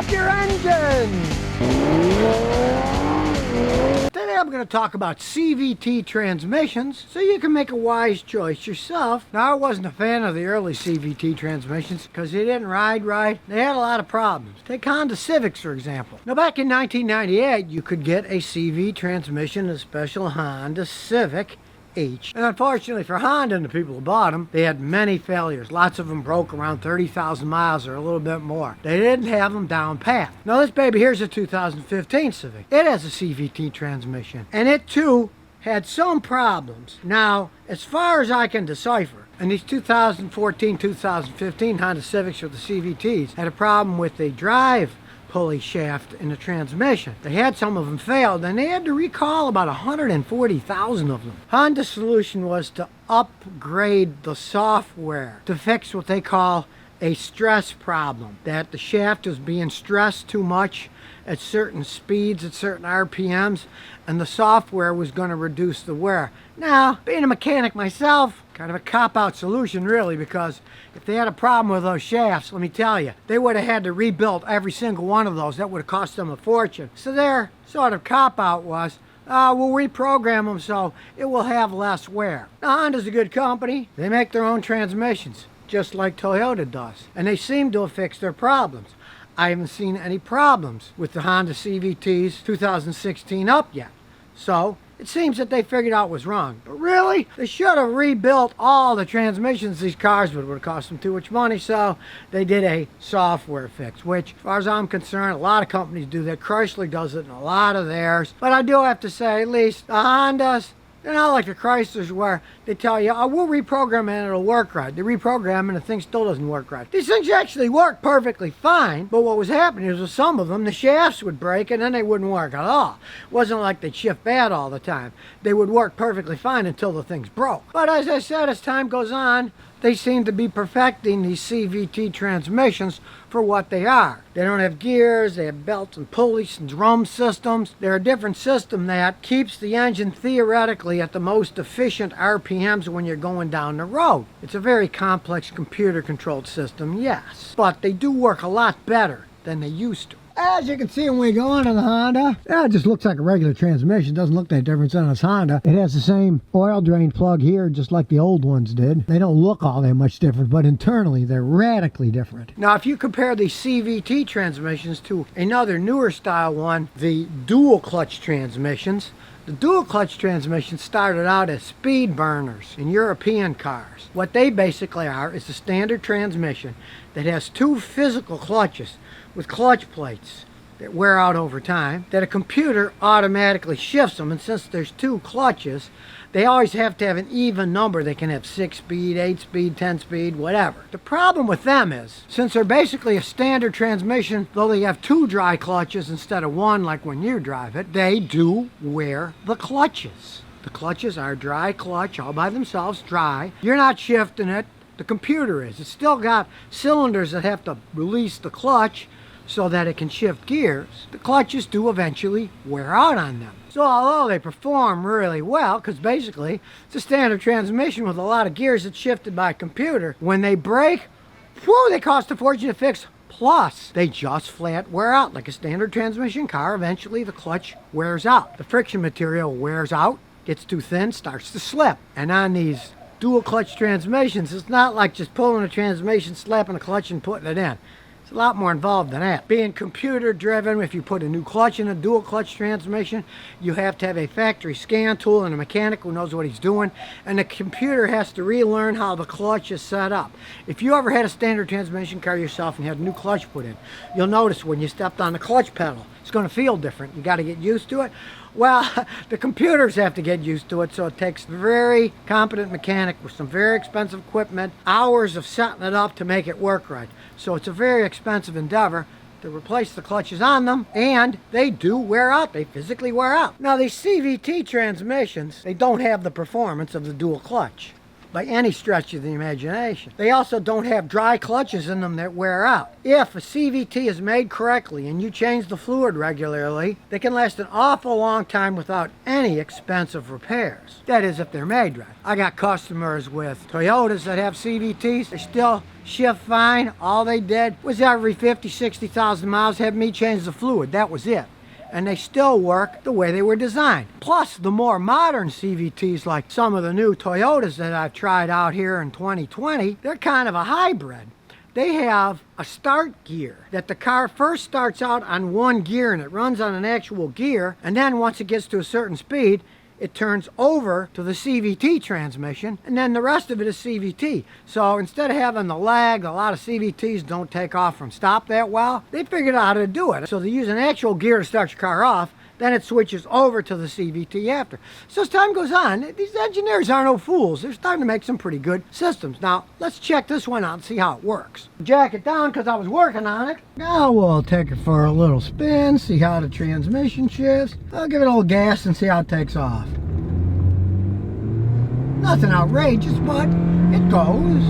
up your engine! Today I'm going to talk about CVT transmissions so you can make a wise choice yourself. Now, I wasn't a fan of the early CVT transmissions because they didn't ride right. They had a lot of problems. Take Honda Civics, for example. Now, back in 1998, you could get a CV transmission in a special Honda Civic H. And unfortunately for Honda and the people who bought them, they had many failures. Lots of them broke around 30,000 miles or a little bit more. They didn't have them down pat. Now this baby here's a 2015 Civic. It has a CVT transmission, and it too had some problems. Now, as far as I can decipher, and these 2014, 2015 Honda Civics with the CVTs had a problem with the drive pulley shaft in the transmission. They had some of them failed, and they had to recall about 140,000 of them. Honda's solution was to upgrade the software to fix what they call a stress problem, that the shaft was being stressed too much at certain speeds, at certain RPMs, and the software was going to reduce the wear. Now, being a mechanic myself, kind of a cop-out solution really, because if they had a problem with those shafts, let me tell you, they would have had to rebuild every single one of those. That would have cost them a fortune. So their sort of cop-out was, we'll reprogram them so it will have less wear. Now, Honda's a good company. They make their own transmissions, just like Toyota does. And they seem to have fixed their problems. I haven't seen any problems with the Honda CVTs 2016 up yet. So it seems that they figured out what was wrong. But really, they should have rebuilt all the transmissions of these cars, but it would have cost them too much money, so they did a software fix, which, as far as I'm concerned, a lot of companies do that. Chrysler does it in a lot of theirs. But I do have to say, at least the Hondas, they're not like the Chryslers where they tell you, we'll reprogram it and it'll work right. They reprogram and the thing still doesn't work right. These things actually work perfectly fine, but what was happening is with some of them, the shafts would break and then they wouldn't work at all. It wasn't like they'd shift bad all the time. They would work perfectly fine until the things broke. But as I said, as time goes on, they seem to be perfecting these CVT transmissions for what they are. They don't have gears, they have belts and pulleys and drum systems. They're a different system that keeps the engine theoretically at the most efficient RPMs when you're going down the road. It's a very complex computer-controlled system, yes, but they do work a lot better than they used to. As you can see when we go into the Honda, it just looks like a regular transmission. Doesn't look that different than this Honda. It has the same oil drain plug here, just like the old ones did. They don't look all that much different, but internally they're radically different. Now, if you compare the CVT transmissions to another newer style one, the dual clutch transmissions, the dual clutch transmissions started out as speed burners in European cars. What they basically are is a standard transmission that has two physical clutches with clutch plates that wear out over time, that a computer automatically shifts them, and since there's two clutches, they always have to have an even number. They can have 6-speed, 8-speed, 10-speed, whatever. The problem with them is, since they're basically a standard transmission, though they have two dry clutches instead of one like when you drive it, they do wear the clutches. The clutches are dry clutch all by themselves, dry. You're not shifting it, the computer is. It's still got cylinders that have to release the clutch so that it can shift gears. The clutches do eventually wear out on them. So although they perform really well, because basically it's a standard transmission with a lot of gears that's shifted by a computer, when they break, whew, they cost a fortune to fix. Plus, they just flat wear out. Like a standard transmission car, eventually the clutch wears out. The friction material wears out, gets too thin, starts to slip. And on these dual clutch transmissions, it's not like just pulling a transmission, slapping a clutch and putting it in. It's a lot more involved than that. Being computer driven, if you put a new clutch in a dual clutch transmission, you have to have a factory scan tool and a mechanic who knows what he's doing, and the computer has to relearn how the clutch is set up. If you ever had a standard transmission car yourself and had a new clutch put in, you'll notice when you stepped on the clutch pedal, it's going to feel different. You got to get used to it. Well, the computers have to get used to it, so it takes a very competent mechanic with some very expensive equipment, hours of setting it up to make it work right. So it's a very expensive endeavor to replace the clutches on them, and they do wear out. They physically wear out. Now, these CVT transmissions, they don't have the performance of the dual clutch by any stretch of the imagination. They also don't have dry clutches in them that wear out. If a CVT is made correctly and you change the fluid regularly, they can last an awful long time without any expensive repairs. That is, if they're made right. I got customers with Toyotas that have CVTs. They still shift fine. All they did was every 50, 60,000 miles have me change the fluid. That was it. And they still work the way they were designed. Plus, the more modern CVTs, like some of the new Toyotas that I've tried out here in 2020, they're kind of a hybrid. They have a start gear that the car first starts out on one gear and it runs on an actual gear, and then once it gets to a certain speed, it turns over to the CVT transmission, and then the rest of it is CVT. So instead of having the lag, a lot of CVTs don't take off from stop that well, they figured out how to do it. So they use an actual gear to start your car off, then it switches over to the CVT after. So as time goes on, these engineers are no fools. They're starting to make some pretty good systems. Now, let's check this one out and see how it works. Jack it down because I was working on it. Now we'll take it for a little spin, see how the transmission shifts. I'll give it a little gas and see how it takes off. Nothing outrageous, but it goes.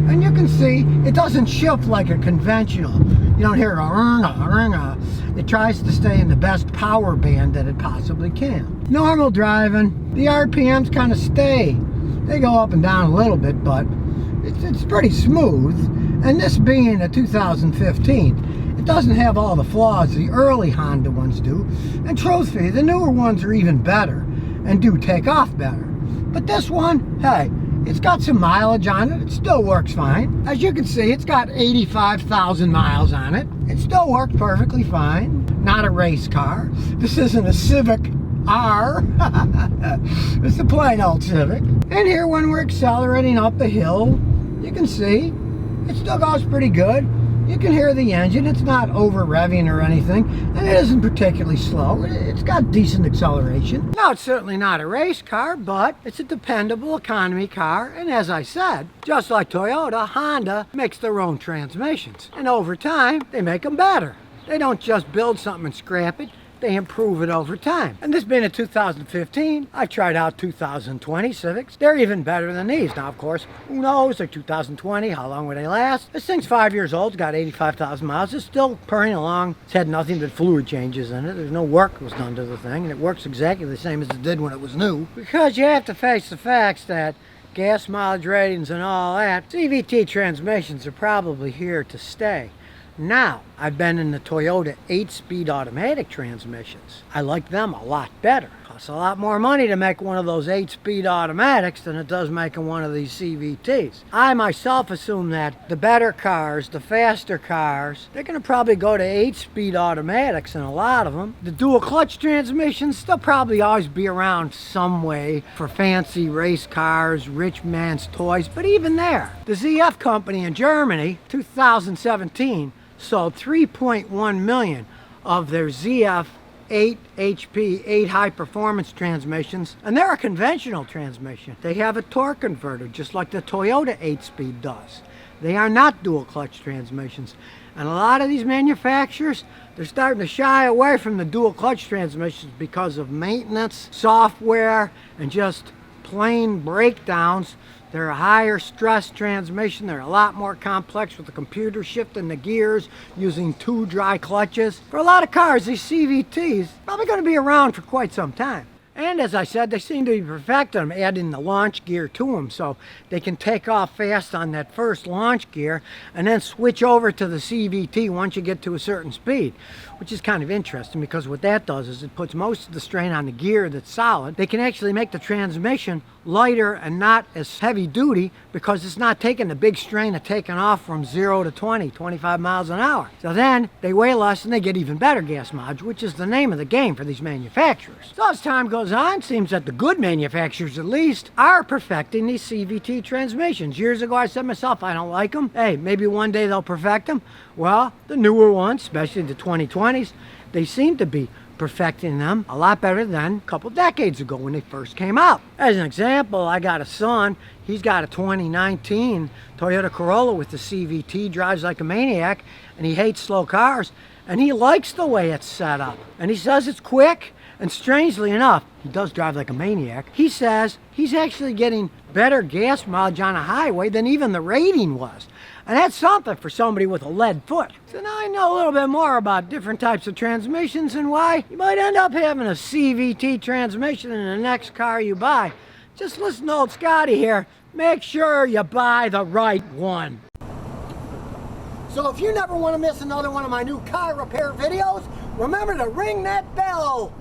And you can see it doesn't shift like a conventional. You don't hear a It tries to stay in the best power band that it possibly can. Normal driving, the RPMs kind of stay. They go up and down a little bit, but it's pretty smooth. And this being a 2015, it doesn't have all the flaws the early Honda ones do. And truthfully, the newer ones are even better and do take off better. But this one, hey, it's got some mileage on it. It still works fine. As you can see, it's got 85,000 miles on it. It still works perfectly fine. Not a race car. This isn't a Civic R. It's a plain old Civic. And here when we're accelerating up the hill, you can see it still goes pretty good. You can hear the engine. It's not over revving or anything, and it isn't particularly slow. It's got decent acceleration. Now, it's certainly not a race car, but it's a dependable economy car. And as I said, just like Toyota, Honda makes their own transmissions. And over time, they make them better. They don't just build something and scrap it. They improve it over time. And this being a 2015, I tried out 2020 Civics. They're even better than these. Now, of course, who knows? They're 2020. How long will they last? This thing's 5 years old. It's got 85,000 miles. It's still purring along. It's had nothing but fluid changes in it. There's no work was done to the thing, and it works exactly the same as it did when it was new. Because you have to face the facts that gas mileage ratings and all that, CVT transmissions are probably here to stay. Now, I've been in the Toyota 8-speed automatic transmissions. I like them a lot better. Costs a lot more money to make one of those 8-speed automatics than it does making one of these CVTs. I myself assume that the better cars, the faster cars, they're going to probably go to 8-speed automatics in a lot of them. The dual clutch transmissions, they'll probably always be around some way for fancy race cars, rich man's toys, but even there, the ZF company in Germany, 2017, sold 3.1 million of their ZF 8 HP, 8 high performance transmissions, and they're a conventional transmission. They have a torque converter, just like the Toyota 8-speed does. They are not dual clutch transmissions. And a lot of these manufacturers, they're starting to shy away from the dual clutch transmissions because of maintenance, software, and just plain breakdowns. They're a higher stress transmission. They're a lot more complex with the computer shifting the gears using 2 dry clutches. For a lot of cars, these CVTs are probably going to be around for quite some time. And as I said, they seem to be perfecting them, adding the launch gear to them so they can take off fast on that first launch gear and then switch over to the CVT once you get to a certain speed, which is kind of interesting because what that does is it puts most of the strain on the gear that's solid. They can actually make the transmission lighter and not as heavy duty because it's not taking the big strain of taking off from 0 to 20, 25 miles an hour. So then they weigh less and they get even better gas mileage, which is the name of the game for these manufacturers. So as time goes on, it seems that the good manufacturers at least are perfecting these CVT transmissions. Years ago I said to myself, I don't like them. Hey, maybe one day they'll perfect them. Well, the newer ones, especially the 2020s, they seem to be perfecting them a lot better than a couple decades ago when they first came out. As an example, I got a son. He's got a 2019 Toyota Corolla with the CVT, drives like a maniac, and he hates slow cars, and he likes the way it's set up. And he says it's quick, and strangely enough, he does drive like a maniac. He says he's actually getting better gas mileage on a highway than even the rating was. And that's something for somebody with a lead foot. So now I know a little bit more about different types of transmissions and why you might end up having a CVT transmission in the next car you buy. Just listen to old Scotty here. Make sure you buy the right one. So if you never want to miss another one of my new car repair videos, remember to ring that bell.